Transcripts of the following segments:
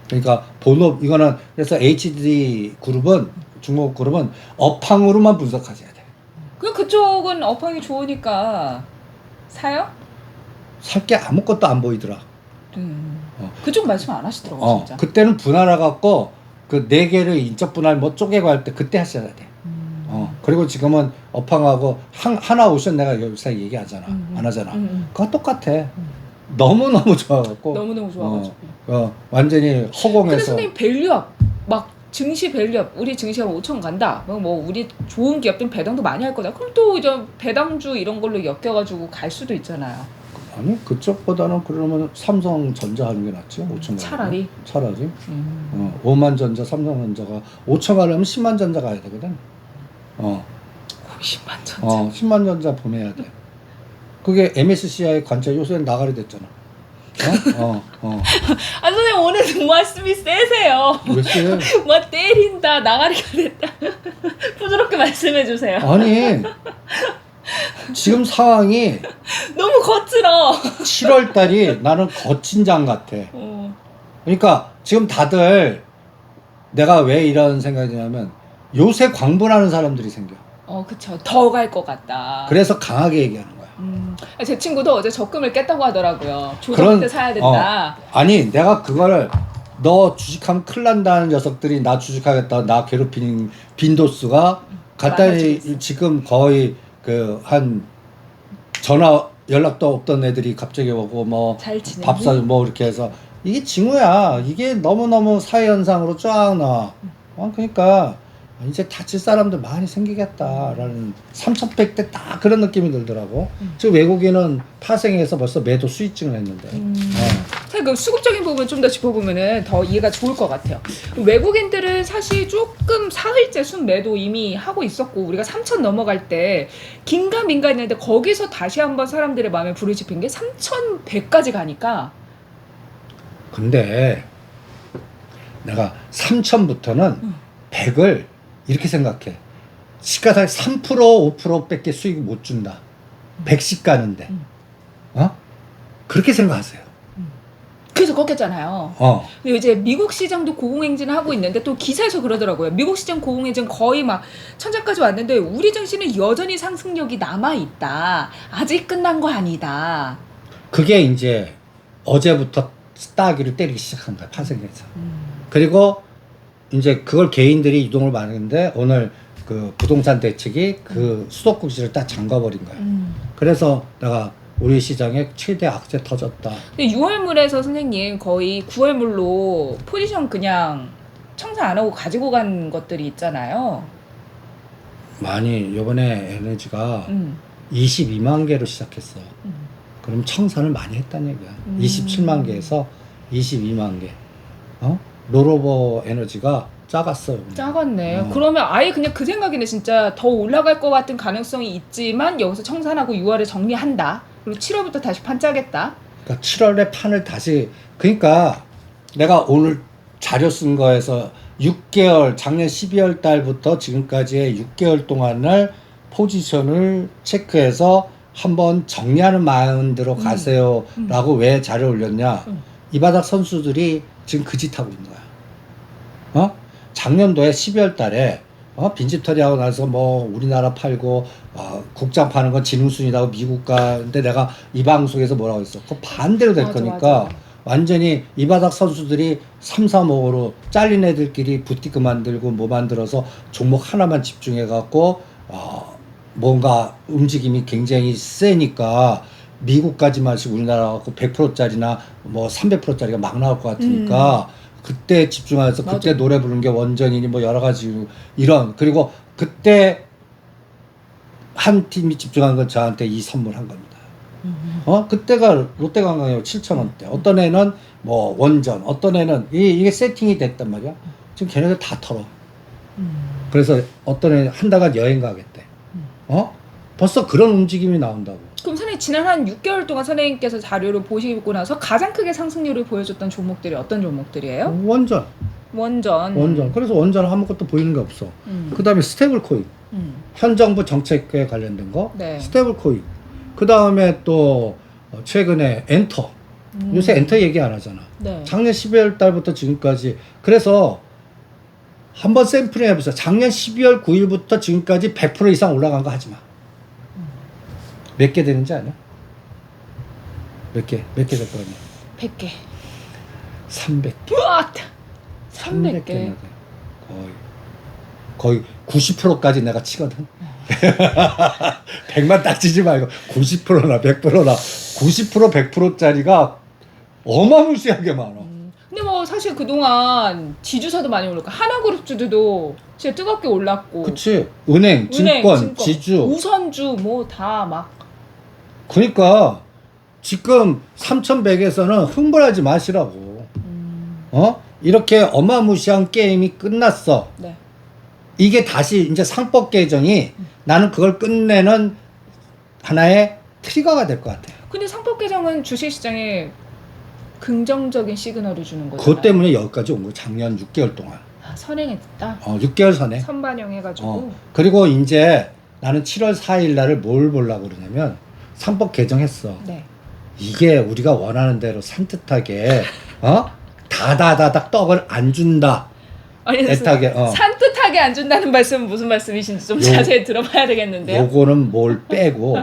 그러니까 본업 이거는 그래서 HD 그룹은 중국 그룹은 업황으로만 분석하셔야 돼. 그쪽은 업황이 좋으니까 사요? 살 게 아무것도 안 보이더라. 그쪽 말씀 안 하시더라고 진짜. 그때는 분할해 갖고 그 네 개를 인적 분할 뭐 쪼개고 할 때 그때 하셔야 돼. 그리고 지금은 업황하고 하나 오션 내가 요새 얘기하잖아. 안 하잖아. 그거 똑같아. 너무너무 좋아갖고. 너무너무 좋아가지고. 완전히 허공에서. 근데 선생님 밸류업 막 증시 밸류업 우리 증시가 5천 간다. 뭐 우리 좋은 기업들 배당도 많이 할 거다. 그럼 또 이제 배당주 이런 걸로 엮여가지고 갈 수도 있잖아요. 아니 그쪽보다는 그러면 삼성전자 하는 게 낫지. 5천 차라리. 5만 전자 삼성전자가 5천 가려면 10만 전자 가야 되거든. 10만 전자. 10만 전자 보내야 돼. 그게 MSCI 관찰 요새는 나가리 됐잖아. 아 선생님 오늘 말씀이 세세요. 왜 쎄? 뭐 때린다 나가리가 됐다. 부드럽게 말씀해 주세요. 아니 지금 상황이 너무 거칠어. 7월 달이 나는 거친 장 같아. 그러니까 지금 다들 내가 왜 이런 생각이 드냐면 요새 광분하는 사람들이 생겨. 그쵸. 더 갈 것 같다. 그래서 강하게 얘기하는 거야. 제 친구도 어제 적금을 깼다고 하더라고요. 조정 때 사야 된다. 아니 내가 그거를 너 주식하면 큰일 난다는 녀석들이 나 주식하겠다 나 괴롭히는 빈도수가 간단히 지금 거의 그 한 전화 연락도 없던 애들이 갑자기 오고 뭐 밥 사 뭐 이렇게 해서 이게 징후야. 이게 너무너무 사회 현상으로 쫙 나와. 그러니까 이제 다칠 사람들 많이 생기겠다라는 3,100대 딱 그런 느낌이 들더라고. 지금 외국인은 파생해서 벌써 매도 수익증을 했는데. 사실 그 수급적인 부분 좀 더 짚어보면은 더 이해가 좋을 것 같아요. 외국인들은 사실 조금 사흘째 순매도 이미 하고 있었고 우리가 3,000 넘어갈 때 긴가민가 했는데 거기서 다시 한번 사람들의 마음에 불을 지핀 게 3,100까지 가니까. 근데 내가 3,000부터는 100을 이렇게 생각해. 시가살 3% 5%밖에 수익 못 준다. 100씩 가는데. 그렇게 생각하세요. 그래서 꺾였잖아요. 근데 이제 미국 시장도 고공행진을 하고 있는데 또 기사에서 그러더라고요. 미국 시장 고공행진 거의 막 천장까지 왔는데 우리 증시는 여전히 상승력이 남아있다. 아직 끝난 거 아니다. 그게 이제 어제부터 따기를 때리기 시작한 거야. 파생해서. 그리고 이제 그걸 개인들이 이동을 많이 했는데 오늘 그 부동산 대책이 그 수도꼭지를 딱 잠가버린 거야. 그래서 내가 우리 시장에 최대 악재 터졌다. 근데 6월물에서 선생님 거의 9월물로 포지션 그냥 청산 안 하고 가지고 간 것들이 있잖아요. 많이 요번에 에너지가 22만 개로 시작했어. 그럼 청산을 많이 했다는 얘기야. 27만 개에서 22만 개. 롤오버 에너지가 작았어요. 작았네. 그러면 아예 그냥 그 생각이네. 진짜 더 올라갈 것 같은 가능성이 있지만 여기서 청산하고 6월에 정리한다. 그리고 7월부터 다시 판 짜겠다. 그러니까 7월에 판을 다시 그러니까 내가 오늘 자료 쓴 거에서 6개월 작년 12월 달부터 지금까지의 6개월 동안을 포지션을 체크해서 한번 정리하는 마인드로 가세요라고 왜 자료 올렸냐? 이 바닥 선수들이 지금 그 짓 하고 있는 거야. 작년도에 12월 달에 빈집털이 하고 나서 뭐 우리나라 팔고 국장 파는 건 지능순이라고 미국 가는데 내가 이 방송에서 뭐라고 했어? 그 반대로 될 거니까 맞아. 완전히 이 바닥 선수들이 3, 4, 5로 잘린 애들끼리 부티크 만들고 뭐 만들어서 종목 하나만 집중해 갖고 뭔가 움직임이 굉장히 세니까 미국까지 마시고 우리나라 갖고 100%짜리나 뭐 300%짜리가 막 나올 것 같으니까 그때 집중해서 맞아. 그때 노래 부르는 게 원전이니 뭐 여러 가지 이런 그리고 그때 한 팀이 집중한 건 저한테 이 선물한 겁니다. 그때가 롯데관광이요 7,000원대. 어떤 애는 뭐 원전, 어떤 애는 이게 세팅이 됐단 말이야. 지금 걔네들 다 털어. 그래서 어떤 애는 한 달간 여행 가겠대. 벌써 그런 움직임이 나온다고. 그럼 선생님 지난 한 6개월 동안 선생님께서 자료를 보시고 나서 가장 크게 상승률을 보여줬던 종목들이 어떤 종목들이에요? 원전. 그래서 원전 아무것도 보이는 게 없어. 그 다음에 스테이블 코인. 현 정부 정책에 관련된 거. 네. 스테이블 코인. 그 다음에 또 최근에 엔터. 요새 엔터 얘기 안 하잖아. 네. 작년 12월 달부터 지금까지. 그래서 한번 샘플링 해보세요. 작년 12월 9일부터 지금까지 100% 이상 올라간 거 하지 마. 몇 개 되는지 아냐? 몇 개 될 거니? 100개. 300개. 우와! 300개. 300개. 거의 90%까지 내가 치거든. 100만 딱 치지 말고 90%나 100%나 90% 100%짜리가 어마무시하게 많아. 근데 뭐 사실 그동안 지주사도 많이 올랐고 하나그룹주들도 진짜 뜨겁게 올랐고 그치. 은행, 증권, 지주. 우선주 뭐 다 막 그러니까 지금 3100에서는 흥분하지 마시라고. 이렇게 어마무시한 게임이 끝났어. 네. 이게 다시 이제 상법 개정이 나는 그걸 끝내는 하나의 트리거가 될 것 같아요. 근데 상법 개정은 주식시장에 긍정적인 시그널을 주는 거잖아요. 그것 때문에 여기까지 온 거예요. 작년 6개월 동안. 아, 선행했다. 6개월 선에. 선반영해가지고. 그리고 이제 나는 7월 4일 날을 뭘 보려고 그러냐면 상법 개정했어. 네. 이게 우리가 원하는 대로 산뜻하게 다다다닥 떡을 안 준다. 아니, 애타게, 산뜻하게 안 준다는 말씀은 무슨 말씀이신지 좀 자세히 들어봐야 되겠는데요. 요거는 뭘 빼고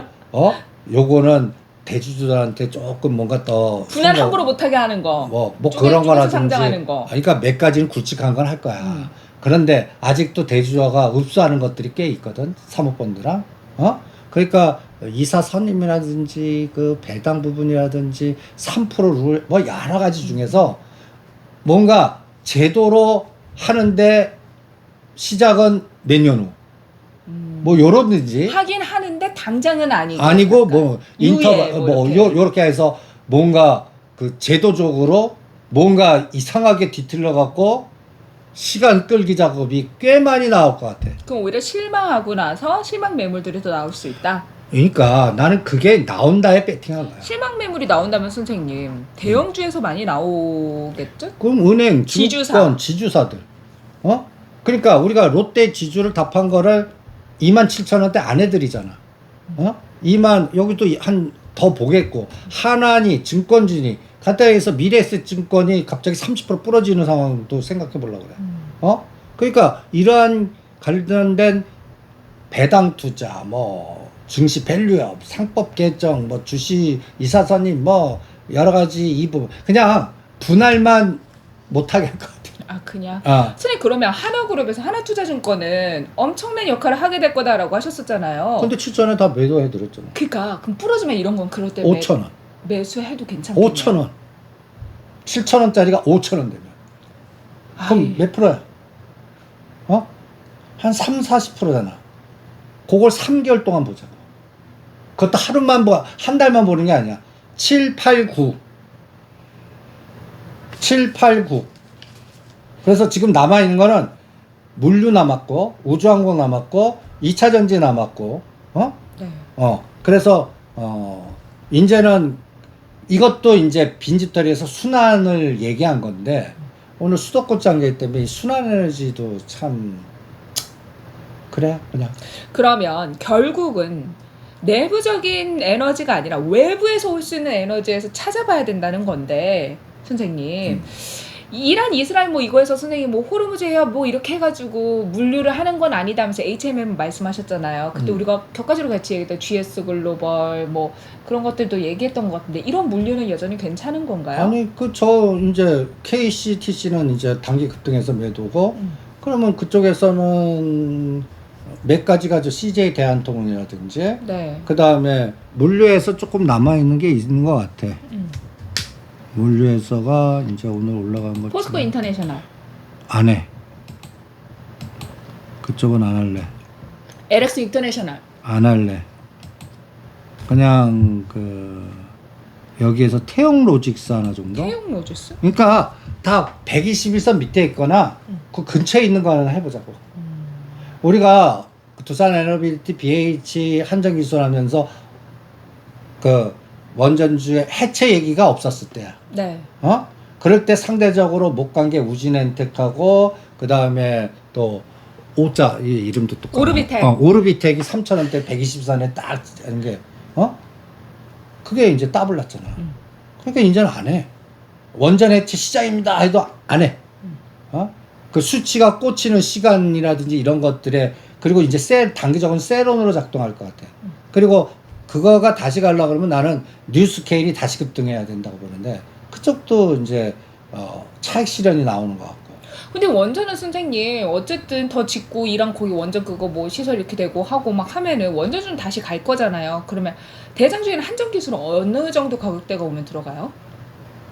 요거는 대주주들한테 조금 뭔가 더 분할 함부로 못하게 하는 거. 뭐 쪼개- 그런 쪼개서 거라든지 상장하는 거. 그러니까 몇 가지는 굵직한 건 할 거야. 그런데 아직도 대주주가 읍수하는 것들이 꽤 있거든. 사모펀드랑. 그러니까 이사 선임이라든지 그 배당 부분이라든지 3%룰 뭐 여러 가지 중에서 뭔가 제도로 하는데 시작은 몇 년 후. 뭐 요런지 하긴 하는데 당장은 아니고. 아니고 약간 뭐 유예 인터 뭐 이렇게. 요렇게 해서 뭔가 그 제도적으로 뭔가 이상하게 뒤틀려 갖고 시간 끌기 작업이 꽤 많이 나올 것 같아. 그럼 오히려 실망하고 나서 실망 매물들이 더 나올 수 있다. 그러니까 나는 그게 나온다에 배팅한 거야. 실망 매물이 나온다면 선생님 대형주에서 많이 나오겠죠? 그럼 은행, 지주사. 증권, 지주사들. 그러니까 우리가 롯데 지주를 답한 거를 27,000원대 안 해드리잖아. 2만 여기도 한 더 보겠고 하나니 증권진이 간단히 해서 미래에셋 증권이 갑자기 30% 부러지는 상황도 생각해 보려고 그래. 그러니까 이러한 관련된 배당 투자, 뭐 증시 밸류업, 상법 개정, 뭐 주식 이사선임, 뭐 여러 가지 이 부분 그냥 분할만 못하게 할 것 같아. 아 그냥. 선생님 그러면 하나그룹에서 하나투자증권은 엄청난 역할을 하게 될 거다라고 하셨었잖아요. 근데 7,000원에 다 매도해드렸잖아. 그러니까 그럼 부러지면 이런 건 그럴 때 5,000원. 매수해도 괜찮겠네요. 5,000원. 7,000원짜리가 5,000원 되면. 그럼 아이. 몇 프로야? 한 3, 40%잖아. 그걸 3개월 동안 보자고. 그것도 하루만 한 달만 보는 게 아니야. 7, 8, 9. 7, 8, 9. 그래서 지금 남아있는 거는 물류 남았고, 우주항공 남았고, 2차 전지 남았고, 네. 그래서, 이제는 이것도 이제 빈집털이에서 순환을 얘기한 건데, 오늘 수도권 장기 때문에 이 순환에너지도 참, 그래, 그냥. 그러면 결국은 내부적인 에너지가 아니라 외부에서 올 수 있는 에너지에서 찾아봐야 된다는 건데 선생님 이란 이스라엘 뭐 이거에서 선생님 뭐 호르무즈 해협 뭐 이렇게 해가지고 물류를 하는 건 아니다면서 HMM 말씀하셨잖아요. 그때 우리가 격가지로 같이 얘기했던 GS 글로벌 뭐 그런 것들도 얘기했던 것 같은데 이런 물류는 여전히 괜찮은 건가요? 아니 저 이제 KCTC는 이제 단기 급등해서 매도고 그러면 그쪽에서는 몇 가지가 CJ 대한통운이라든지 네. 그 다음에 물류에서 조금 남아 있는 게 있는 것 같아. 물류에서가 이제 오늘 올라간 것 포스코 인터내셔널, 안 해. 그쪽은 안 할래. LX 인터내셔널. 안 할래. 그냥 여기에서 태용 로직스 하나 정도. 태용 로지스? 그러니까 다 121선 밑에 있거나 그 근처에 있는 거 하나 해보자고. 우리가 두산 에너빌리티 BH 한전기술하면서 그 원전주의 해체 얘기가 없었을 때야. 네. 그럴 때 상대적으로 못 간 게 우진엔텍하고 그 다음에 또 오자 이 이름도 또 오르비텍. 오르비텍이 3,000원대 120선에 딱 하는 게 그게 이제 더블 났잖아. 그러니까 이제는 안 해. 원전 해체 시작입니다 해도 안 해. 그 수치가 꽂히는 시간이라든지 이런 것들에 그리고 이제 단기적으로 세론으로 작동할 것 같아. 그리고 그거가 다시 가려고 그러면 나는 뉴스케일이 다시 급등해야 된다고 보는데 그쪽도 이제 차익 실현이 나오는 것 같고. 근데 원전은 선생님 어쨌든 더 짓고 이랑 거기 원전 그거 뭐 시설 이렇게 되고 하고 막 하면은 원전은 다시 갈 거잖아요. 그러면 대장주에는 한전 기술은 어느 정도 가격대가 오면 들어가요?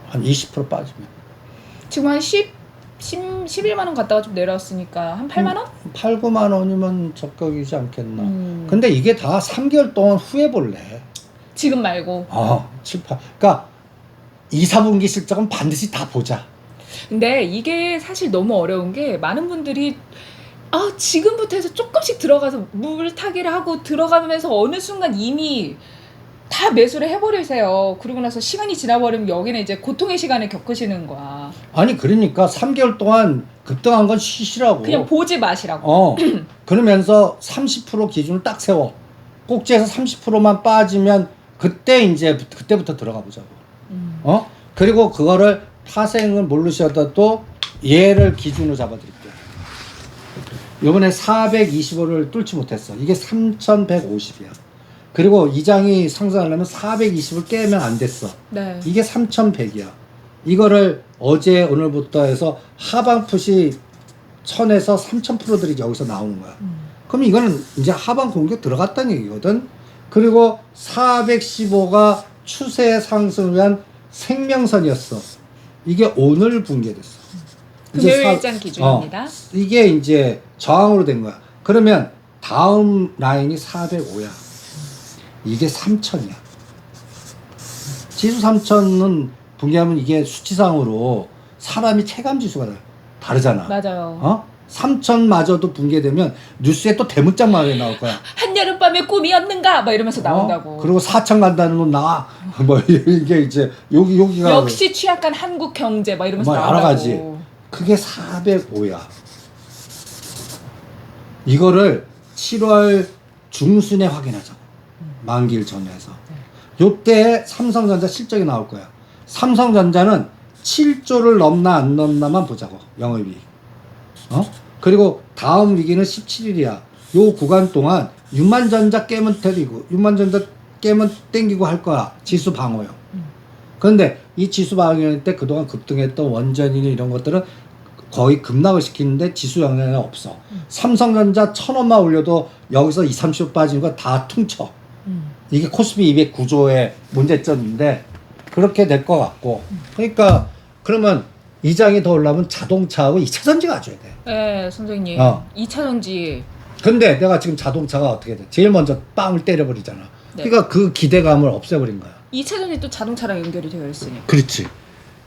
한 20% 빠지면. 지금 한 11만 원 갔다가 좀 내려왔으니까 한 8만 원? 8, 9만 원이면 적격이지 않겠나. 근데 이게 다 3개월 동안 후회 볼래. 지금 말고. 7, 8. 그러니까 2, 4분기 실적은 반드시 다 보자. 근데 이게 사실 너무 어려운 게 많은 분들이 지금부터 해서 조금씩 들어가서 물타기를 하고 들어가면서 어느 순간 이미 다 매수를 해버리세요. 그러고 나서 시간이 지나버리면 여기는 이제 고통의 시간을 겪으시는 거야. 아니 그러니까 3개월 동안 급등한 건 쉬시라고. 그냥 보지 마시라고. 그러면서 30% 기준을 딱 세워. 꼭지에서 30%만 빠지면 그때부터 들어가 보자고. 그리고 그거를 파생을 모르셔도 얘를 기준으로 잡아드릴게요. 요번에 425를 뚫지 못했어. 이게 3150이야. 그리고 이 장이 상승하려면 420을 깨면 안 됐어. 네. 이게 3100이야. 이거를 어제 오늘부터 해서 하방 풋이 1000에서 3000%들이 여기서 나오는 거야. 그럼 이거는 이제 하방 공격 들어갔다는 얘기거든. 그리고 415가 추세 상승을 위한 생명선이었어. 이게 오늘 붕괴됐어. 금요일 일장 기준입니다. 이게 이제 저항으로 된 거야. 그러면 다음 라인이 405야. 이게 3000이야. 지수 3000은 붕괴하면 이게 수치상으로 사람이 체감 지수가 다르잖아. 맞아요. 3000마저도 붕괴되면 뉴스에 또 대문짝 말이 나올 거야. 한여름밤의 꿈이었는가? 막 이러면서 나온다고. 그리고 4000 간다는 건 나와. 뭐 이게 이제 여기가 역시 취약한 한국 경제 막 이러면서 뭐 나온다고. 여러 가지. 그게 405야. 이거를 7월 중순에 확인하자고. 만기일 전후에서. 요때 삼성전자 실적이 나올 거야. 삼성전자는 7조를 넘나 안 넘나만 보자고. 영업이익. 그리고 다음 위기는 17일이야. 요 구간 동안 유만전자 깨면 때리고 유만전자 깨면 땡기고 할 거야. 지수 방어요. 그런데 이 지수 방어일 때 그동안 급등했던 원전이나 이런 것들은 거의 급락을 시키는데 지수 영향이 없어. 삼성전자 1000원만 올려도 여기서 20, 30% 빠지는 거 다 퉁쳐. 이게 코스피 200 구조의 문제점인데 그렇게 될 것 같고. 그러니까 그러면 이 장이 더 올라오면 자동차하고 2차 전지가 가져야 돼. 네, 선생님. 2차 전지. 근데 내가 지금 자동차가 어떻게 돼? 제일 먼저 빵을 때려버리잖아. 네. 그러니까 그 기대감을 없애버린 거야. 2차 전지 또 자동차랑 연결이 되어 있으니까. 그렇지.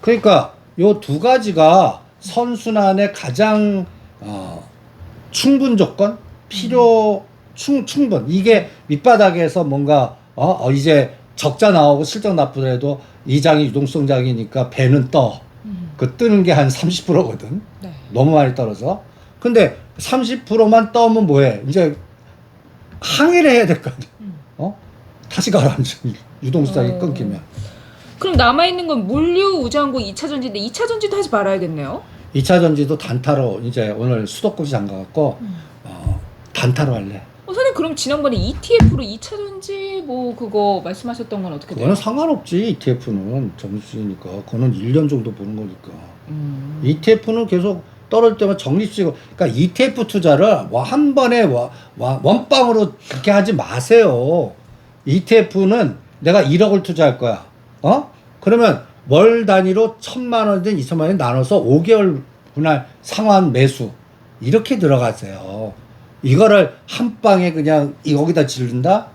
그러니까 요 두 가지가 선순환의 가장 충분 조건, 필요 충분. 이게 밑바닥에서 뭔가 이제 적자 나오고 실적 나쁘더라도 이 장이 유동성 장이니까 배는 떠. 그 뜨는 게 한 30%거든. 네. 너무 많이 떨어져. 근데 30%만 떠면 뭐해? 이제 항해를 해야 될 거 아니야. 다시 가라앉아. 유동성이 끊기면. 그럼 남아있는 건 물류, 우장고, 2차 전지인데 2차 전지도 하지 말아야겠네요. 2차 전지도 단타로 이제 오늘 수도꼭지 잠가갖고 단타로 할래. 선생님 그럼 지난번에 ETF로 2차 전지 뭐 그거 말씀하셨던 건 어떻게 돼요? 그거는 상관없지. ETF는 점수니까 그거는 1년 정도 보는 거니까. ETF는 계속 떨어질 때만 적립식으로. 그러니까 ETF 투자를 한 번에 원빵으로 그렇게 하지 마세요. ETF는 내가 1억을 투자할 거야. 그러면 월 단위로 1000만 원이든 2000만 원 나눠서 5개월 분할 상환 매수 이렇게 들어가세요. 이거를 한 방에 그냥 여기다 지른다?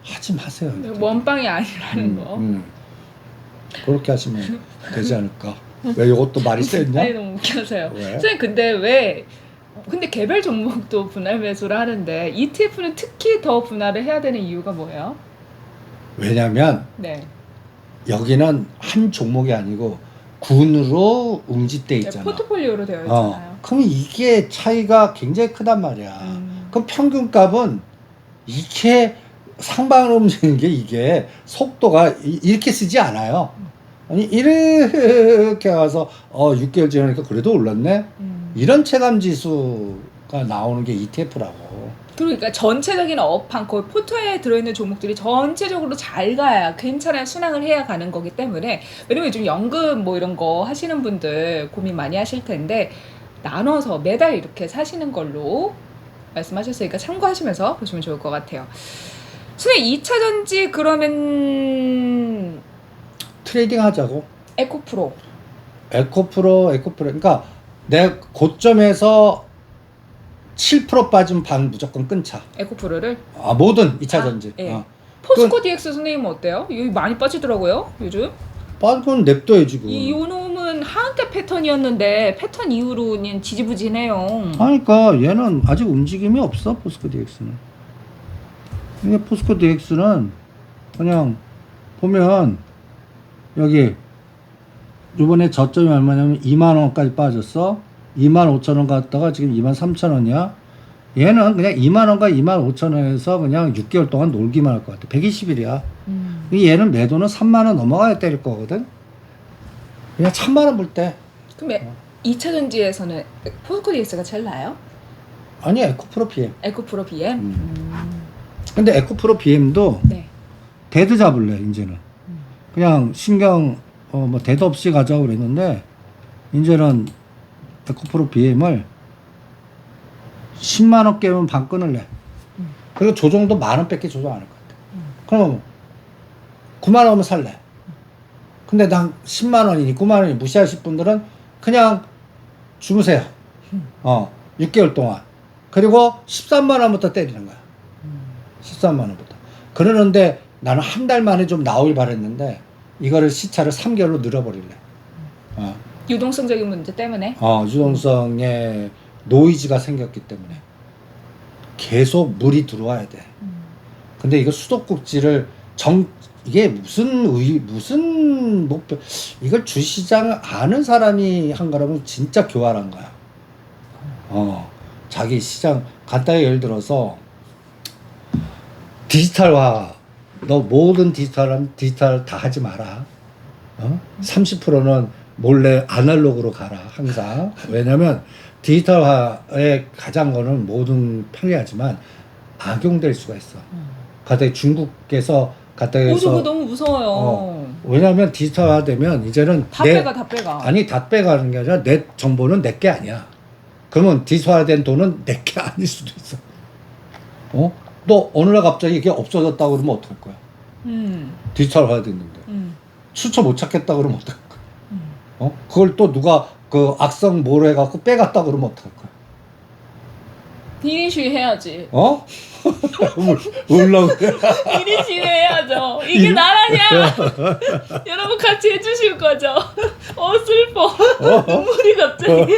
하지 마세요. 원빵이 아니라는 거. 그렇게 하시면 되지 않을까? 왜 이것도 말이 세냐? 아니 너무 웃겨서요. 왜? 선생님 근데 개별 종목도 분할 매수를 하는데 ETF는 특히 더 분할을 해야 되는 이유가 뭐예요? 왜냐면 네. 여기는 한 종목이 아니고 군으로 웅짓돼 있잖아. 포트폴리오로 되어 있잖아요. 그럼 이게 차이가 굉장히 크단 말이야. 그럼 평균값은 이게 상방으로 움직이는 게 이게 속도가 이렇게 쓰지 않아요. 아니 이렇게 와서 6개월 지나니까 그래도 올랐네. 이런 체감 지수가 나오는 게 ETF라고. 그러니까 전체적인 업황, 거의 포트에 들어있는 종목들이 전체적으로 잘 가야 괜찮아야 순항을 해야 가는 거기 때문에 왜냐면 요즘 연금 뭐 이런 거 하시는 분들 고민 많이 하실 텐데 나눠서 매달 이렇게 사시는 걸로 말씀하셨으니까 참고하시면서 보시면 좋을 것 같아요. 선생님 2차 전지 그러면 트레이딩 하자고. 에코프로 에코프로. 그러니까 내 고점에서 7% 빠진 반 무조건 끊자. 에코프로를 뭐든 2차 전지. 예. 포스코 DX 선생님은 어때요? 여기 많이 빠지더라고요 요즘. 빠진 냅둬야지 그거. 이 요놈은 하한가 패턴이었는데 패턴 이후로는 지지부진해요. 그러니까 얘는 아직 움직임이 없어 포스코 DX는. 이게 포스코 DX는 그냥 보면 여기 요번에 저점이 얼마냐면 2만 원까지 빠졌어. 2만 5천 원 갔다가 지금 2만 3천 원이야. 얘는 그냥 2만 원과 2만 5천 원에서 그냥 6개월 동안 놀기만 할 것 같아. 120일이야. 얘는 매도는 3만 원 넘어가야 때릴 거거든. 그냥 1,000만 원 볼 때. 그럼 2차 전지에서는 포스코 DX가 제일 나아요? 아니 에코프로 BM. 에코프로 BM? 근데 에코프로 BM도 네. 데드 잡을래 이제는. 그냥 신경 뭐 데드 없이 가자고 그랬는데 이제는 에코프로 BM을 10만 원 깨면 반 끊을래. 그리고 조정도 만 원밖에 조정 안 할 것 같아. 그러면 9만 원이면 살래. 근데 난 10만 원이니 9만 원이 무시하실 분들은 그냥 주무세요. 6개월 동안. 그리고 13만 원부터 때리는 거야. 13만 원부터. 그러는데 나는 한 달 만에 좀 나오길 바랬는데 이거를 시차를 3개월로 늘어버릴래. 유동성적인 문제 때문에? 유동성에 노이즈가 생겼기 때문에 계속 물이 들어와야 돼. 근데 이거 수도꼭지를 이게 무슨 목표, 이걸 주시장 아는 사람이 한 거라면 진짜 교활한 거야. 자기 시장, 간단히 예를 들어서 디지털화, 너 모든 디지털 다 하지 마라. 30%는 몰래 아날로그로 가라, 항상. 왜냐면 디지털화의 가장 거는 모든 편리하지만 악용될 수가 있어. 갑자기 중국에서 그거 너무 무서워요. 왜냐면 디지털화 되면 이제는 다 빼가. 아니 다 빼가는 게 아니라 내 정보는 내 게 아니야. 그러면 디지털화된 돈은 내 게 아닐 수도 있어. 너 어느 날 갑자기 이게 없어졌다고 그러면 어떡할 거야? 디지털화 됐는데 출처 못 찾겠다 그러면 어떡할 거야? 그걸 또 누가 그 악성 모로 해갖고 빼갔다 그러면 어떡할 거야? 이니시 해야지. 울라고 그래? 이니시 해야죠. 이게 나라냐? 여러분 같이 해주실 거죠? 슬퍼. 눈물이 갑자기.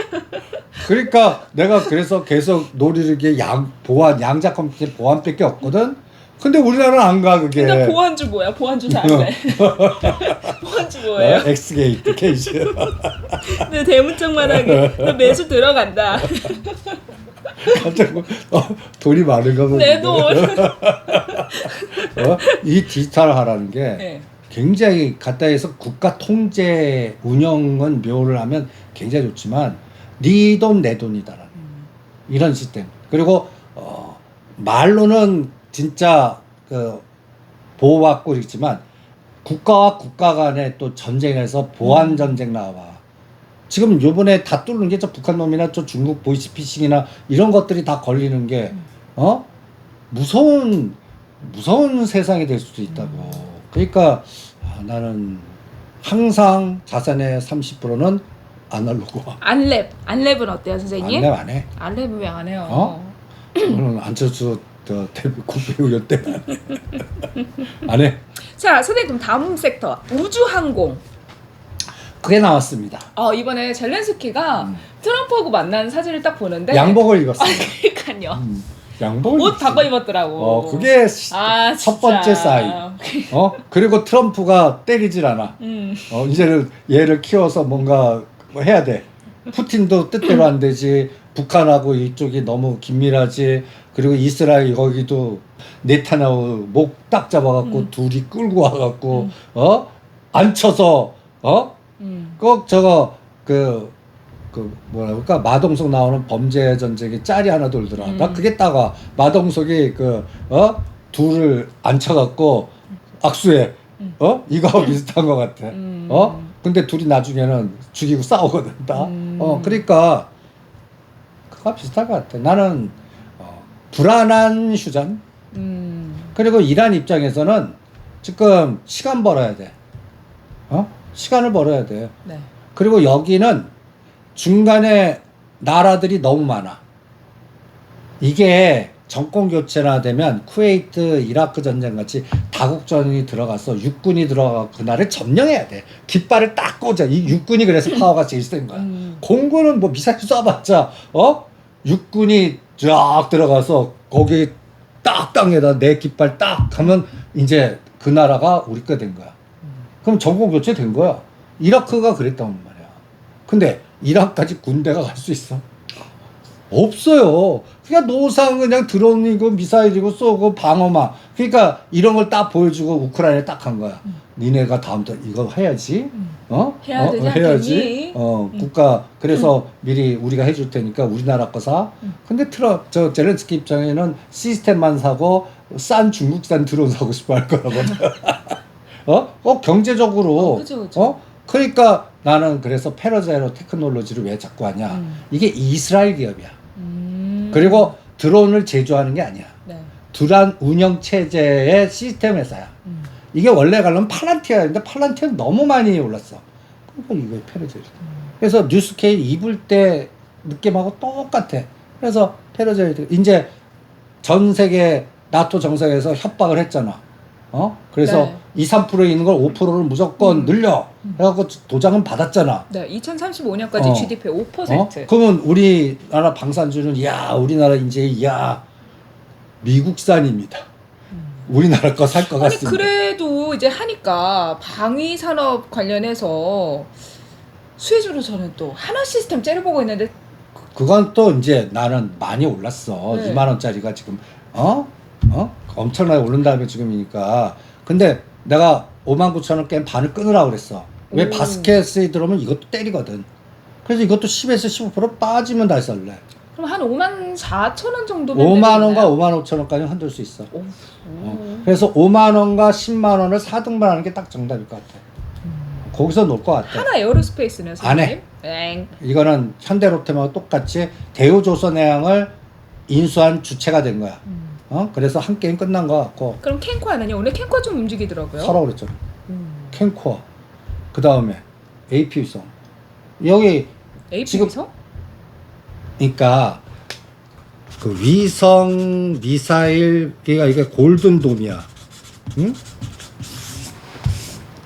그러니까 내가 그래서 계속 노리는 게 양자 컴퓨터 보안밖에 없거든. 근데 우리나라는 안 가 그게. 근데 보안주 뭐야? 보안주 잘 돼. 보안주 뭐예요? 엑스게이트 케이스. 네, 대문짝만하게 너 매수 들어간다. 갑자기 돈이 많은가 보네. 내 돈. 이 디지털화라는 게 네. 굉장히 가까이서 국가 통제 운영은 묘를 하면 굉장히 좋지만 네 돈 내 돈이다라는 이런 시스템. 그리고 말로는 진짜 보호받고 있지만 국가와 국가 간의 또 전쟁에서 보안 전쟁 나와. 지금 요번에 다 뚫는 게 저 북한 놈이나 저 중국 보이스피싱이나 이런 것들이 다 걸리는 게 무서운 세상이 될 수도 있다고. 그러니까 나는 항상 자산의 30%는 아날로그화. 안랩은 어때요, 선생님? 안랩 안 해. 안랩은 왜 안 해요? 오늘 안철수 국회의원 때문에 안 해. 자, 선생님 그럼 다음 섹터 우주항공. 그게 나왔습니다. 이번에 젤렌스키가 트럼프하고 만난 사진을 딱 보는데 양복을 입었어. 그러니까요. 양복을 옷 바꿔 입었더라고. 그게 진짜. 첫 번째 사인. 그리고 트럼프가 때리질 않아. 이제는 얘를 키워서 뭔가 해야 돼. 푸틴도 뜻대로 안 되지. 북한하고 이쪽이 너무 긴밀하지. 그리고 이스라엘 거기도 네타냐후 목 딱 잡아갖고 둘이 끌고 와갖고 앉혀서 꼭 저거 그 뭐라 그럴까 마동석 나오는 범죄 전쟁에 짤이 하나 돌더라. 나 그게 따가 마동석이 둘을 앉혀갖고 악수해. 이거하고 비슷한 것 같아. 근데 둘이 나중에는 죽이고 싸우거든. 그러니까 그거 비슷할 것 같아. 나는 불안한 휴전. 그리고 이란 입장에서는 지금 시간 벌어야 돼. 시간을 벌어야 돼. 네. 그리고 여기는 중간에 나라들이 너무 많아. 이게 정권 교체나 되면 쿠웨이트, 이라크 전쟁 같이 다국전이 들어가서 육군이 들어가 그날을 점령해야 돼. 깃발을 딱 꽂아. 이 육군이 그래서 파워가 제일 센 거야. 공군은 뭐 미사일 쏴봤자 육군이 쫙 들어가서 거기 딱 땅에다 내 깃발 딱 하면 이제 그 나라가 우리 거 된 거야. 그럼 정권 교체 된 거야. 이라크가 그랬단 말이야. 근데 이란까지 군대가 갈 수 있어? 없어요. 그냥 노상 그냥 드론이고 미사일이고 쏘고 방어만. 그러니까 이런 걸 딱 보여주고 우크라이나에 딱 한 거야. 니네가 다음부터 이거 해야지. 해야 되지 해야지. 국가 그래서 미리 우리가 해줄 테니까 우리나라 거 사. 근데 저 젤렌스키 입장에는 시스템만 사고 싼 중국산 드론 사고 싶어 할 거라거든. 경제적으로. 그쵸. 그러니까 나는 그래서 페러제로 테크놀로지를 왜 자꾸 하냐. 이게 이스라엘 기업이야. 그리고 드론을 제조하는 게 아니야. 네. 두란 운영 체제의 시스템 회사야. 이게 원래 가려면 팔란티아인데 팔란티아는 너무 많이 올랐어. 그러니까 이거 페러제. 그래서 뉴스케일 입을 때 느낌하고 똑같아. 그래서 페러제 이제 전 세계 나토 정상에서 협박을 했잖아. 그래서 네. 2~3%에 있는 걸 5%를 무조건 늘려. 해갖고 도장은 받았잖아. 네, 2035년까지 GDP 5%. 그러면 우리나라 방산주는 우리나라 이제 미국산입니다. 우리나라 거 살 것 아니 같습니다. 그래도 이제 하니까 방위 산업 관련해서 수혜주로 저는 또 하나 시스템 째려보고 있는데 그건 또 이제 나는 많이 올랐어. 네. 2만 원짜리가 지금 엄청나게 오른 다음에 지금이니까. 근데 내가 59,000원 게임 반을 끊으라고 그랬어. 왜 오. 바스켓에 들어오면 이것도 때리거든. 그래서 이것도 10에서 15% 빠지면 다시 살래. 그럼 한 54,000원 정도면 5만 원과 5만 5천 원까지 흔들 수 있어. 그래서 5만 원과 10만 원을 4등분 하는 게 딱 정답일 것 같아. 거기서 놓을 것 같아. 하나 에어로스페이스는 안 해. 엥. 이거는 현대로템하고 똑같이 대우조선해양을 인수한 주체가 된 거야. 그래서 한 게임 끝난 것 같고. 그럼 캔코아는요? 오늘 캔코아 좀 움직이더라고요. 서로 그랬잖아. 캔코어. 그 다음에 AP위성. 여기 AP위성? 그러니까 그 위성 미사일 이게 골든돔이야. 응?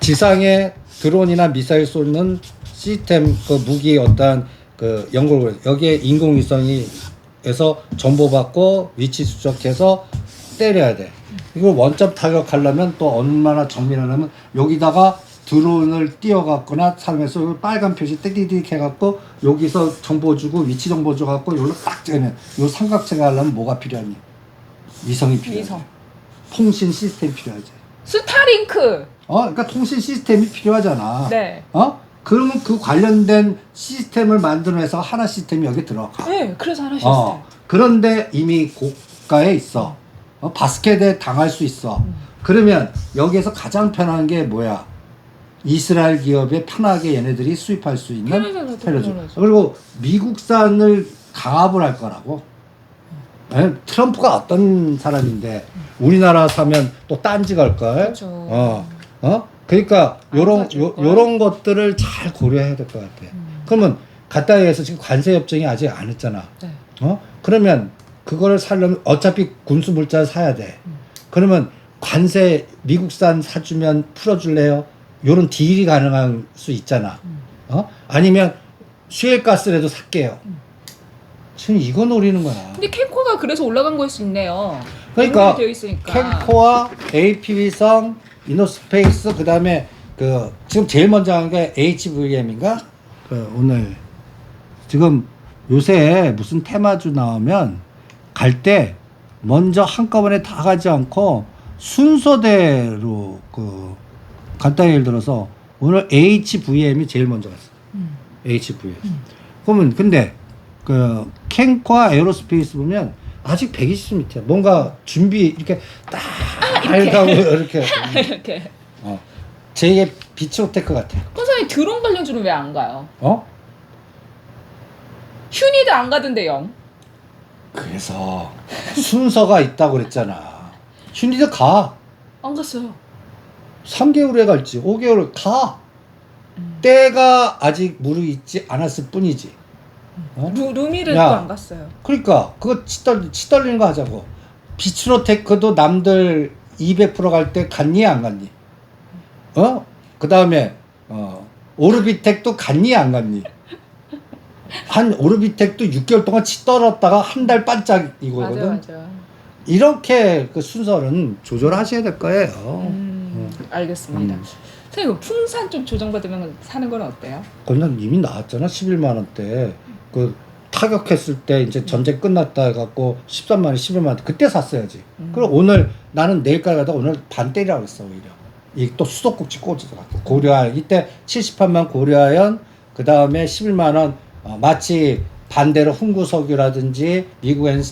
지상에 드론이나 미사일 쏘는 시스템 그 무기 어떤 그 연구를 여기에 인공위성이 에서 정보 받고 위치 추적해서 때려야 돼. 이걸 원점 타격하려면 또 얼마나 정밀하냐면 여기다가 드론을 띄워갖거나 사용해서 빨간 표시 띠디딕 해갖고 여기서 정보 주고 위치 정보 줘갖고 여기로 딱 째면 요 삼각체가 하려면 뭐가 필요하니? 위성이 필요하지. 위성. 통신 시스템이 필요하지. 스타링크. 그러니까 통신 시스템이 필요하잖아. 네. 그러면 그 관련된 시스템을 만들어내서 하나 시스템이 여기 들어가. 네, 그래서 하나 시스템. 그런데 이미 고가에 있어. 바스켓에 당할 수 있어. 그러면 여기에서 가장 편한 게 뭐야? 이스라엘 기업에 편하게 얘네들이 수입할 수 있는 테러죠. 그리고 미국산을 강압을 할 거라고. 트럼프가 어떤 사람인데 우리나라 사면 또 딴지 갈걸. 그렇죠. 그러니까 요런 것들을 잘 고려해야 될 것 같아. 그러면 가까이에서 지금 관세 협정이 아직 안 했잖아. 네. 그러면 그거를 사려면 어차피 군수 물자를 사야 돼. 그러면 관세 미국산 사주면 풀어줄래요? 요런 딜이 가능할 수 있잖아. 아니면 슈엘가스라도 살게요. 지금 이거 노리는 거야. 근데 캔코가 그래서 올라간 거일 수 있네요. 그러니까 되어 있으니까. 캔코와 AP위성, 이노스페이스 그다음에 그 지금 제일 먼저 한 게 HVM인가? 그 오늘 지금 요새 무슨 테마주 나오면 갈 때 먼저 한꺼번에 다 가지 않고 순서대로 그 간단히 예를 들어서 오늘 HVM이 제일 먼저 갔어. HVM. 그러면 근데 그 캔과 에어로스페이스 보면 아직 120m야. 뭔가 준비 이렇게 딱 이렇게. 하고 이렇게. 이렇게. 제2의 비치오테크 같아. 선생님 드론 관련주는 왜 안 가요? 휴니도 안 가던데 영. 그래서 순서가 있다고 그랬잖아. 슈니도 가. 안 갔어요. 3개월에 갈지 5개월 가. 때가 아직 무르익지 않았을 뿐이지. 루미를 야. 또 안 갔어요. 그러니까 그거 치떨리는 거 하자고. 비치로테크도 남들 200% 갈 때 갔니 안 갔니? 그 다음에 오르비텍도 갔니 안 갔니? 한 오르비텍도 6개월 동안 치떨었다가 한 달 반짝 이거거든. 맞아. 이렇게 그 순서는 조절하셔야 될 거예요. 알겠습니다. 선생님 풍산 좀 조정받으면 사는 건 어때요? 그건 이미 나왔잖아. 11만 원대. 그 타격했을 때 이제 전쟁 끝났다 해갖고 13만 원, 11만 원 그때 샀어야지. 그럼 오늘 나는 내일까지 가다 오늘 반 때리라고 했어 오히려. 이 또 수도꼭지 꽂아갖고 고려아연 이때 78만 고려아연 그 다음에 11만 원 마치 반대로 훈구석유라든지 미국엔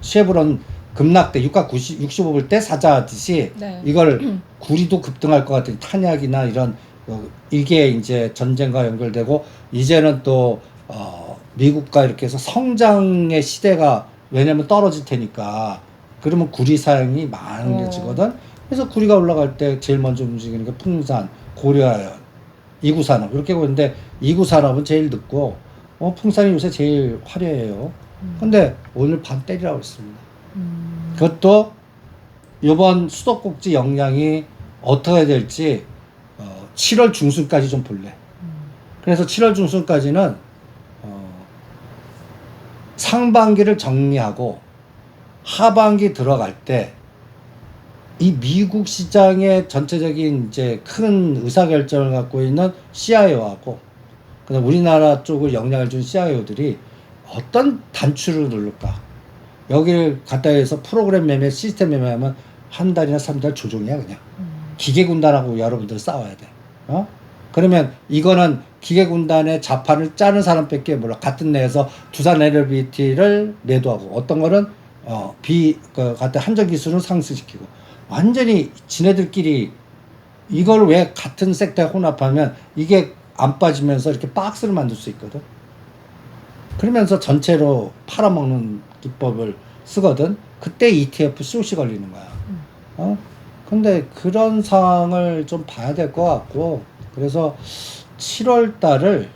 쉐브론 급락대 유가 65불 때 사자 하듯이 네. 이걸 구리도 급등할 것 같은 탄약이나 이런 이게 이제 전쟁과 연결되고 이제는 또 미국과 이렇게 해서 성장의 시대가 왜냐면 떨어질 테니까 그러면 구리 사용이 많아지거든. 그래서 구리가 올라갈 때 제일 먼저 움직이는 게 풍산, 고려아연, 이구산업 이렇게 보는데 이구산업은 제일 늦고 풍산이 요새 제일 화려해요. 근데 오늘 반 때리라고 했습니다. 그것도 이번 수도꼭지 역량이 어떻게 될지 7월 중순까지 좀 볼래. 그래서 7월 중순까지는 상반기를 정리하고 하반기 들어갈 때 이 미국 시장의 전체적인 이제 큰 의사결정을 갖고 있는 CIO하고 그다음 우리나라 쪽을 영향을 준 CIO들이 어떤 단추를 누를까? 여기를 갖다 해서 프로그램 매매, 시스템 매매하면 한 달이나 3달 조종이야 그냥. 기계군단하고 여러분들 싸워야 돼. 그러면 이거는 기계군단의 자판을 짜는 사람밖에 몰라. 같은 내에서 두산 LBT를 매도하고 어떤 거는 같은 한전 기술은 상승시키고 완전히 지네들끼리 이걸 왜 같은 섹터에 혼합하면 이게 안 빠지면서 이렇게 박스를 만들 수 있거든. 그러면서 전체로 팔아먹는 기법을 쓰거든. 그때 ETF 숏이 걸리는 거야. 근데 그런 상황을 좀 봐야 될 것 같고 그래서 7월 달을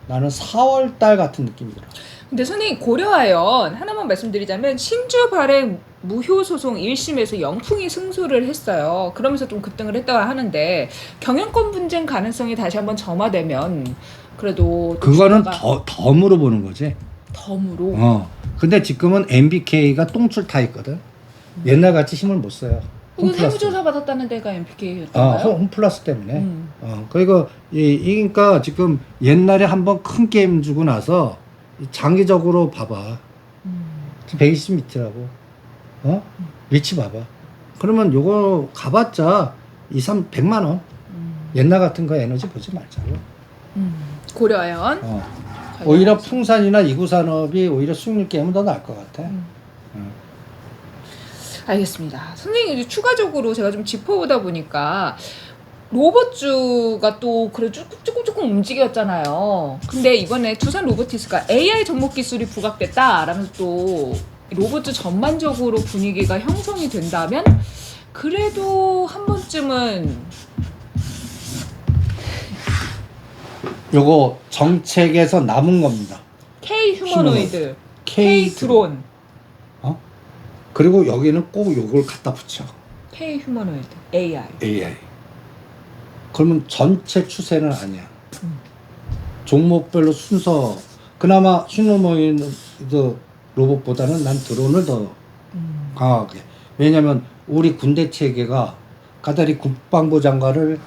나는 4월 달 같은 느낌이 들어. 근데 선생님 고려아연 하나만 말씀드리자면 신주 발행 무효 소송 1심에서 영풍이 승소를 했어요. 그러면서 좀 급등을 했다고 하는데 경영권 분쟁 가능성이 다시 한번 점화되면 그래도 그거는 더 물어보는 거지. 덤으로. 근데 지금은 MBK가 똥줄 타 있거든. 옛날 같이 힘을 못 써요. 그건 세무조사 받았다는 데가 MPK였던가요? 홈플러스 때문에. 그리고 그러니까 지금 옛날에 한번 큰 게임 주고 나서 장기적으로 봐봐. 120m라고. 위치 봐봐. 그러면 요거 가봤자 100만 원. 옛날 같은 거 에너지 보지 말자고. 고려아연. 오히려 풍산이나 이구산업이 오히려 수익률 게임은 더 나을 것 같아. 알겠습니다. 선생님 이제 추가적으로 제가 좀 짚어보다 보니까 로봇주가 또 그래 조금 움직였잖아요. 근데 이번에 두산 로보티스가 AI 접목 기술이 부각됐다라면서 또 로봇주 전반적으로 분위기가 형성이 된다면 그래도 한 번쯤은 요거 정책에서 남은 겁니다. K 휴머노이드, K K 드론, 그리고 여기는 꼭 요걸 갖다 붙여. K 휴머노이드, AI. 그러면 전체 추세는 아니야. 종목별로 순서. 그나마 휴머노이드 로봇보다는 난 드론을 더 강하게. 왜냐면 우리 군대 체계가 가다리 국방부 장관을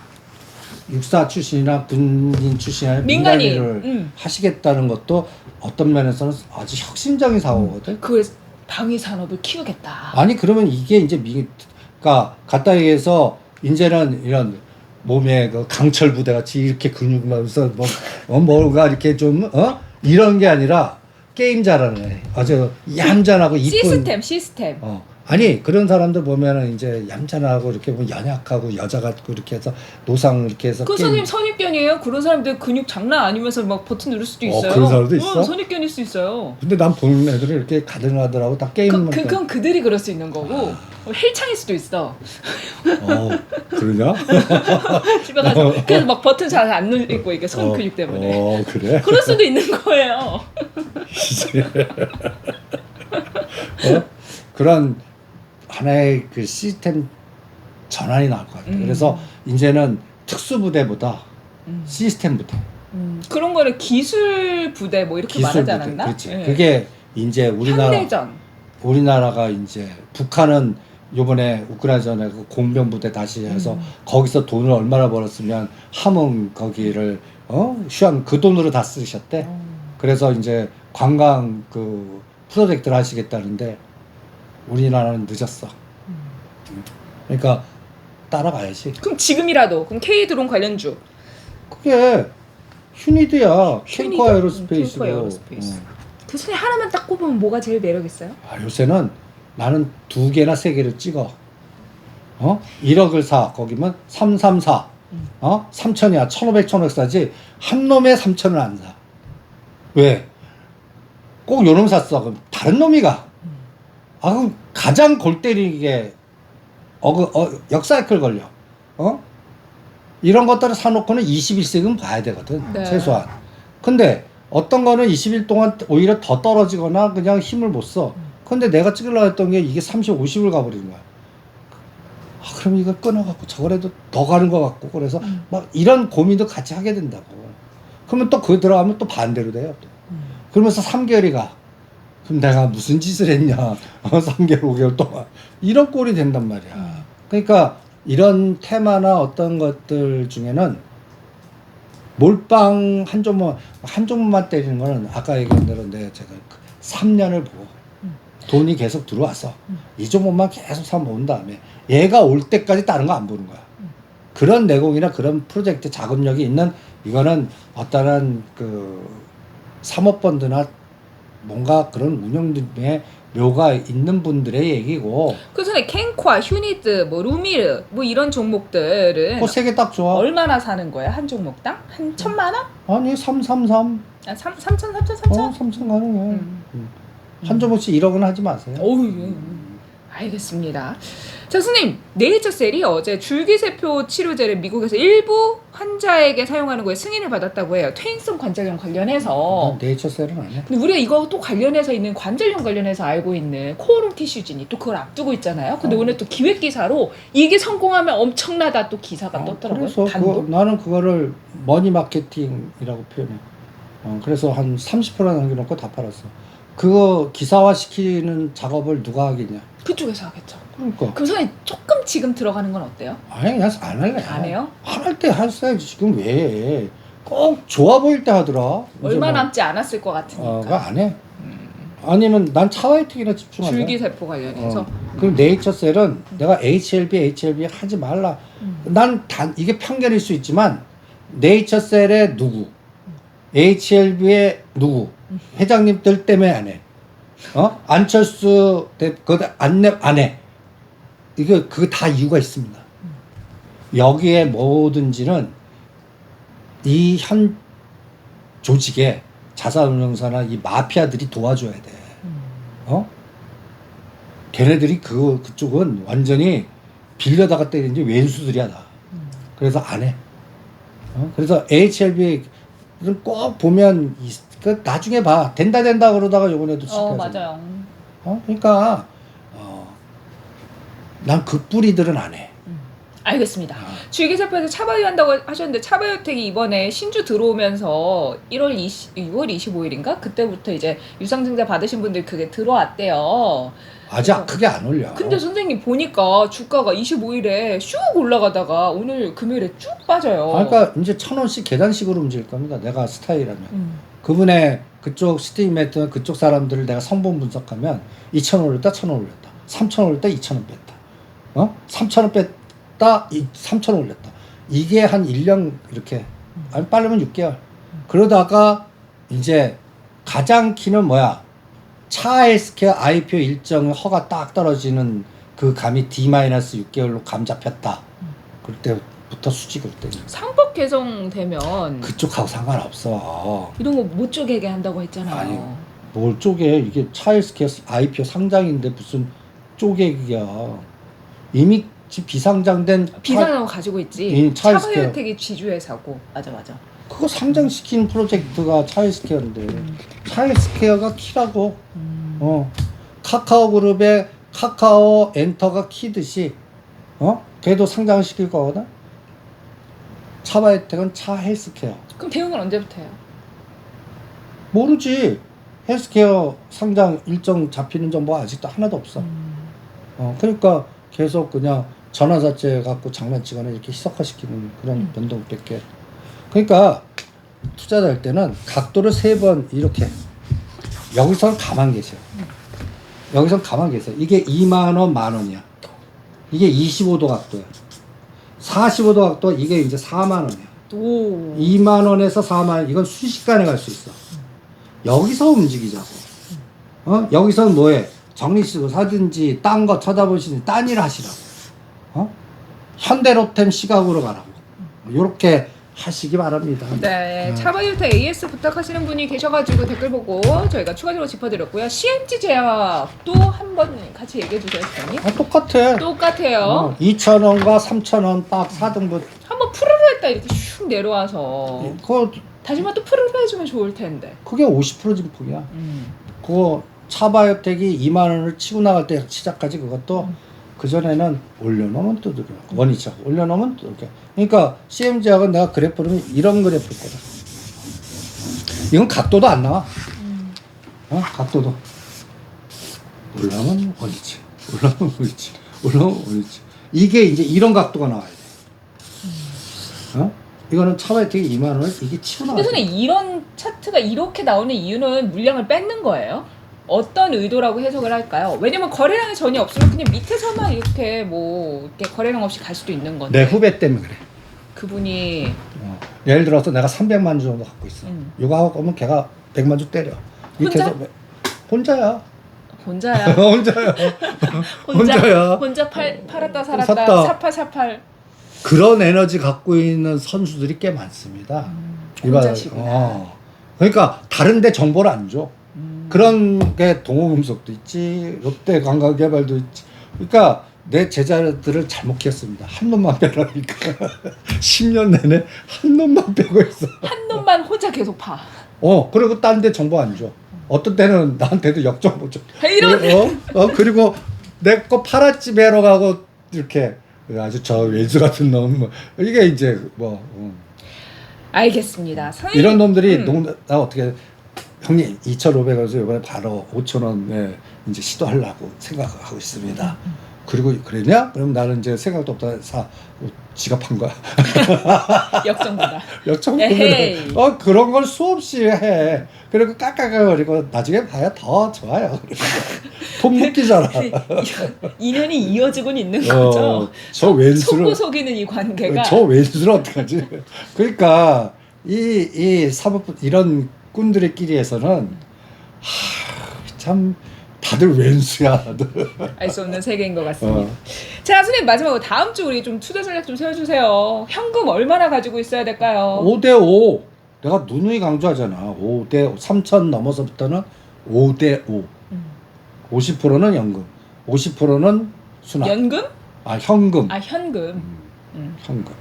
육사 출신이나 군인 출신이나 민간인을 하시겠다는 것도 어떤 면에서는 아주 혁신적인 사고거든. 그 방위 산업을 키우겠다. 아니 그러면 이게 이제 그러니까 갖다 얘기해서 이제는 이런 몸에 그 강철 부대 같이 이렇게 근육만서 뭐가 이렇게 좀 이런 게 아니라 게임 잘하는 애. 아주 얌전하고 이쁜 시스템. 아니 그런 사람들 보면은 이제 얌전하고 이렇게 뭐 연약하고 여자 같고 이렇게 해서 노상 이렇게 해서 그 선생님 선입견이에요. 그런 사람들 근육 장난 아니면서 막 버튼 누를 수도 있어요. 그런 사람도 있어? 선입견일 수 있어요. 근데 난 보는 애들은 이렇게 가든가든하고 다 게임만 그건 그들이 그럴 수 있는 거고 헬창일 수도 있어. 그러냐? 집에 가서 그래서 막 버튼 잘 안 누르고 이게 손 근육 때문에. 그래? 그럴 수도 있는 거예요. 그런 하나의 그 시스템 전환이 나올 것 같아요. 그래서 이제는 특수부대보다 시스템 부대. 그런 거를 기술 부대 뭐 이렇게 말하지 않았나? 그렇지. 예. 그게 이제 우리나라가 이제 북한은 요번에 우크라이나전에 그 공병 부대 다시 해서 거기서 돈을 얼마나 벌었으면 함흥 거기를 휴양 그 돈으로 다 쓰셨대. 그래서 이제 관광 그 프로젝트를 하시겠다는데 우리나라는 늦었어. 그러니까 따라가야지. 그럼 지금이라도 그럼 K 드론 관련주. 그게 휴니드야. 캔커 에어로스페이스고. 그 중에 하나만 딱 꼽으면 뭐가 제일 매력 있어요? 요새는 나는 2개나 3개를 찍어. 1억을 사. 거기면 334. 3천이야. 1,500, 1,500 사지. 한 놈에 3천을 안 사. 왜? 꼭 요놈 샀어. 그럼 다른 놈이 가. 그럼 가장 골 때리게 역사이클 걸려. 이런 것들을 사놓고는 21세기는 봐야 되거든. 네. 최소한. 근데 어떤 거는 20일 동안 오히려 더 떨어지거나 그냥 힘을 못 써. 근데 내가 찍으려고 했던 게 이게 30, 50을 가버리는 거야. 그럼 이거 끊어갖고 저거라도 더 가는 것 같고 그래서 막 이런 고민도 같이 하게 된다고. 그러면 또 그거 들어가면 또 반대로 돼요. 또. 그러면서 3개월이 가. 그럼 내가 무슨 짓을 했냐. 3개월, 5개월 동안. 이런 꼴이 된단 말이야. 그러니까 이런 테마나 어떤 것들 중에는 몰빵 한 조문만 때리는 거는 아까 얘기한 대로 제가 3년을 보고 돈이 계속 들어와서 이 조문만 계속 사모은 다음에 얘가 올 때까지 다른 거 안 보는 거야. 그런 내공이나 그런 프로젝트 작업력이 있는 이거는 어떠한 그 사모펀드나 뭔가 그런 운영에 묘가 있는 분들의 얘기고. 그 전에 캔ኳ, 휴니드, 뭐 루미르 뭐 이런 종목들은 그 세 개 딱 좋아. 얼마나 사는 거예요? 한 종목당? 한 1,000만 원? 아니 333. 3,000? 3천 가능해. 한 조목씩 1억은 하지 마세요. 어우, 알겠습니다. 자, 선생님, 네이처셀이 어제 줄기세포 치료제를 미국에서 일부 환자에게 사용하는 거에 승인을 받았다고 해요. 퇴행성 관절염 관련해서. 네이처셀은 아니야. 근데 우리가 이거 또 관련해서 있는 관절염 관련해서 알고 있는 코오롱 티슈진이 또 그걸 앞두고 있잖아요. 근데 오늘 또 기획 기사로 이게 성공하면 엄청나다 또 기사가 떴더라고요. 그래서 나는 그거를 머니 마케팅이라고 표현해. 그래서 한 30% 남겨놓고 다 팔았어. 그거 기사화 시키는 작업을 누가 하겠냐? 그쪽에서 하겠죠. 그러니까. 그럼 선생님 조금 지금 들어가는 건 어때요? 아니 그냥 안 할래. 안 해요? 할 때 했어야지. 지금 왜? 꼭 좋아 보일 때 하더라. 얼마 남지 않았을 것 같으니까. 그거 안 해. 아니면 난 차화이팅이나 집중하자. 줄기세포 관련해서. 그럼 네이처셀은 내가 HLB 하지 말라. 난 이게 편견일 수 있지만 네이처셀의 누구, HLB의 누구, 회장님들 때문에 안 해. 안철수 안 해. 이거 그거 다 이유가 있습니다. 여기에 뭐든지는 이 현 조직에 자산운용사나 이 마피아들이 도와줘야 돼. 걔네들이 그쪽은 완전히 빌려다가 때리는지 왼수들이야 다. 그래서 안 해. 그래서 HLB 꼭 보면 나중에 봐. 된다 그러다가 요번에도 실패하잖아. 맞아요. 그러니까 난 그 뿌리들은 안 해. 알겠습니다. 줄기세포에서 차바이오 한다고 하셨는데 차바이오텍이 이번에 신주 들어오면서 6월 25일인가? 그때부터 이제 유상증자 받으신 분들 그게 들어왔대요. 아직 크게 안 올려. 근데 선생님 보니까 주가가 25일에 슉 올라가다가 오늘 금요일에 쭉 빠져요. 그러니까 이제 1,000원씩 계단식으로 움직일 겁니다. 내가 스타일하면. 그분의 그쪽 스티메이트 그쪽 사람들을 내가 성분 분석하면 2,000원 올렸다 1,000원 올렸다 3,000원 올렸다 2,000원 뺐다 3,000원 뺐다 3,000원 올렸다 이게 한 1년 이렇게 아니 빠르면 6개월. 그러다가 이제 가장 키는 뭐야? 차 헬스케어 IPO 일정 허가 딱 떨어지는 그 감이 D-6개월로 감 잡혔다. 그럴 때부터 수직을 때. 상법 개정되면 그쪽하고 상관없어. 이런 거 못 쪼개게 한다고 했잖아요. 아니, 뭘 쪼개? 이게 차 헬스케어 IPO 상장인데 무슨 쪼개기야. 이미 비상장된 비상하고 가지고 있지. 이 차일스케어. 차바이오텍이 지주회사고. 맞아. 그거 상장시킨 프로젝트가 차일스케어인데 차일스케어가 키라고. 카카오그룹의 카카오 엔터가 키듯이 걔도 상장시킬 거거든. 차바이오텍은 차 헬스케어. 그럼 대응은 언제부터 해요? 모르지. 헬스케어 상장 일정 잡히는 정보가 아직도 하나도 없어. 그러니까 계속 그냥 전화사채 갖고 장난치거나 이렇게 희석화시키는 그런 변동밖에. 그러니까 투자자 할 때는 각도를 3번 이렇게 여기서는 가만 계세요. 여기서 가만 계세요. 이게 2만 원, 만 원이야. 이게 25도 각도야. 45도 각도 이게 이제 4만 원이야. 오. 2만 원에서 4만 원 이건 순식간에 갈 수 있어. 여기서 움직이자고. 여기서는 뭐해? 정리쓰고 사든지 딴 거 쳐다보시든지 딴 일 하시라고. 현대로템 시각으로 가라고. 요렇게 하시기 바랍니다. 네, 차바이오텍 AS 부탁하시는 분이 계셔가지고 댓글 보고 저희가 추가적으로 짚어드렸고요. CMG 제약도 한번 같이 얘기해 주세요, 선생님. 똑같아. 똑같아요. 2,000원과 3,000원 딱 4등분. 한번 푸르르 했다 이렇게 슉 내려와서 그거 다시마 또 푸르르 해주면 좋을 텐데. 그게 50% 진폭이야. 그거 차바이오텍이 2만 원을 치고 나갈 때 시작하지. 그것도 그전에는 올려놓으면 또 들어. 원위치하고 올려놓으면 또 이렇게. 그러니까 CM제약은 내가 그래프를 이런 그래프일 거다. 이건 각도도 안 나와. 각도도. 올라오면 원위치. 올라오면 원위치. 올라오면 원위치. 이게 이제 이런 각도가 나와야 돼. 이거는 차바이오텍이 2만 원을 이게 치고 나와야 돼. 근데 선생님 이런 차트가 이렇게 나오는 이유는 물량을 뺏는 거예요? 어떤 의도라고 해석을 할까요? 왜냐면 거래량이 전혀 없으면 그냥 밑에서만 이렇게 뭐 이렇게 거래량 없이 갈 수도 있는 건데. 내 후배 때문에 그래. 그분이 예를 들어서 내가 300만 주 정도 갖고 있어. 이거 하고 오면 걔가 100만 주 때려. 밑에서 혼자야. 혼자야. 혼자야. 혼자야. 혼자 팔았다 살았다. 샀다. 사팔. 그런 에너지 갖고 있는 선수들이 꽤 많습니다. 혼자시구나. 그러니까 다른데 정보를 안 줘. 그런 게 동호금속도 있지, 롯데관광개발도 있지. 그러니까 내 제자들을 잘못 키웠습니다. 한 놈만 빼라니까. 10년 내내 한 놈만 빼고 있어. 한 놈만 혼자 계속 파. 그리고 딴 데 정보 안 줘. 어떤 때는 나한테도 역정보 줘. 이런. 그리고 내 거 팔았지 매러 가고 이렇게 아주 저 외주 같은 놈. 이게 이제 알겠습니다. 선생님. 이런 놈들이 나 어떻게 형님 2,500원에서 이번에 바로 5,000원에 이제 시도하려고 생각하고 있습니다. 그리고 그러냐? 그럼 나는 이제 생각도 없다 사 지갑한 거야. 역정보다. 역정보다. 그런 걸 수없이 해. 그리고 깎아가지고 나중에 봐야 더 좋아요. 돈 묶이잖아. 인연이 이어지곤 있는 거죠. 저 왼수를 속고 속이는 이 관계가. 저 왼수를 어떡하지? 그러니까 이 사법 이런 꾼들의끼리에서는 참 다들 왼수야. 알 수 없는 세계인 것 같습니다. 자, 선생님 마지막으로 다음 주 우리 좀 투자 전략 좀 세워주세요. 현금 얼마나 가지고 있어야 될까요? 5대5. 내가 누누이 강조하잖아. 5대5. 3천 넘어서부터는 5대5. 50%는 연금, 50%는 순환. 연금? 현금. 현금. 현금.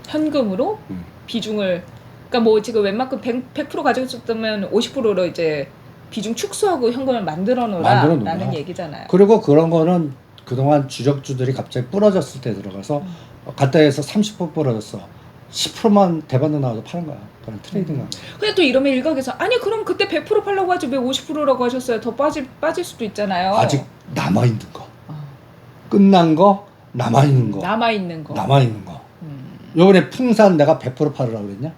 현금으로 비중을. 그러니까 뭐 지금 웬만큼 100% 가지고 있었다면 50%로 이제 비중 축소하고 현금을 만들어 놓으라라는 얘기잖아요. 그리고 그런 거는 그동안 주력주들이 갑자기 부러졌을 때 들어가서 갔다 해서 30% 부러졌어. 10%만 대반등 나와도 파는 거야. 그런 트레이딩. 근데 또 이러면 일각에서 아니 그럼 그때 100% 팔라고 하지 왜 50%라고 하셨어요? 더 빠질 수도 있잖아요. 아직 남아 있는 거. 끝난 거, 남아 있는 거. 남아 있는 거. 요번에 풍산 내가 100% 팔으라고 그랬냐?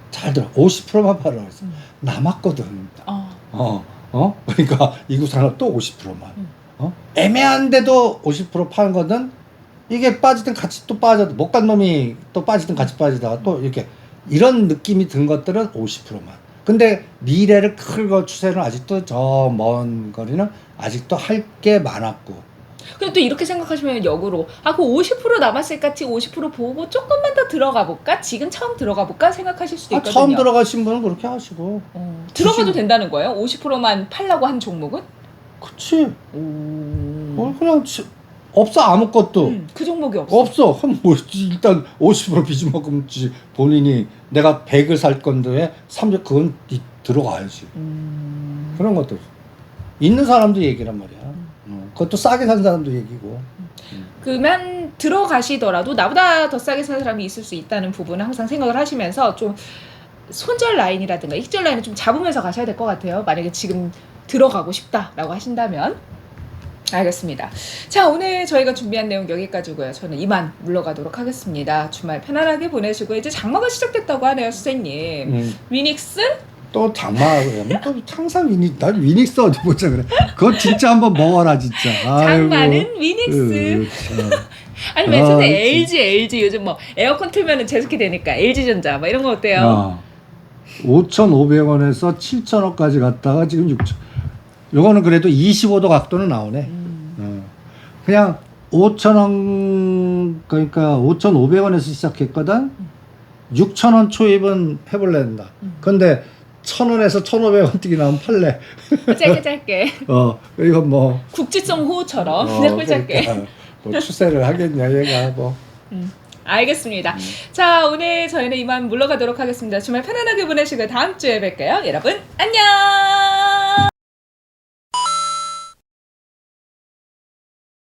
잘 들어. 50%만 팔으라고 했어. 남았거든. 그러니까 이구산업 또 50%만. 애매한데도 50% 파는 거는 이게 빠지든 같이 또 빠져도 못 간 놈이 또 빠지든 같이 빠지다가 또 이렇게 이런 느낌이 든 것들은 50%만. 근데 미래를 끌고 추세는 아직도 저 먼 거리는 아직도 할 게 많았고. 근데 또 이렇게 생각하시면 역으로 그 50% 남았으니까 지금 50% 보고 조금만 더 들어가 볼까? 지금 처음 들어가 볼까? 생각하실 수도 있거든요. 처음 들어가신 분은 그렇게 하시고. 들어가도 된다는 거예요? 50%만 팔라고 한 종목은? 그치. 그냥 없어 아무것도. 그 종목이 없어. 없어. 그럼 뭐 일단 50% 빚을 먹으면 본인이 내가 100을 살 건데 300 그건 들어가야지. 그런 것도 있는 사람도 얘기란 말이야. 그것도 싸게 산 사람도 얘기고. 그러면 들어가시더라도 나보다 더 싸게 산 사람이 있을 수 있다는 부분은 항상 생각을 하시면서 좀 손절 라인이라든가 익절 라인을 좀 잡으면서 가셔야 될 것 같아요. 만약에 지금 들어가고 싶다라고 하신다면. 알겠습니다. 자, 오늘 저희가 준비한 내용 여기까지고요. 저는 이만 물러가도록 하겠습니다. 주말 편안하게 보내시고 이제 장마가 시작됐다고 하네요, 선생님. 위닉스? 또 장마하고요. 또 항상 난 위닉스 어디 보자 그래. 그거 진짜 한번 먹어라 진짜. 장마는 위닉스. 아니 맨 처음에 LG 요즘 뭐 에어컨 틀면은 제습기 되니까 LG전자 뭐 이런 거 어때요? 5,500원에서 7,000원까지 갔다가 지금 6,000. 요거는 그래도 25도 각도는 나오네. 그냥 5,000원 그러니까 5,500원에서 시작했거든. 6,000원 초입은 해볼래 한다. 근데 1,000원에서 1,500원 뛰기 나오면 팔래. 짧게. 이건 뭐 국지성 호우처럼 짧게. 그러니까 뭐 추세를 하겠냐 얘가 뭐. 알겠습니다. 자, 오늘 저희는 이만 물러가도록 하겠습니다. 주말 편안하게 보내시고 다음 주에 뵐게요. 여러분 안녕.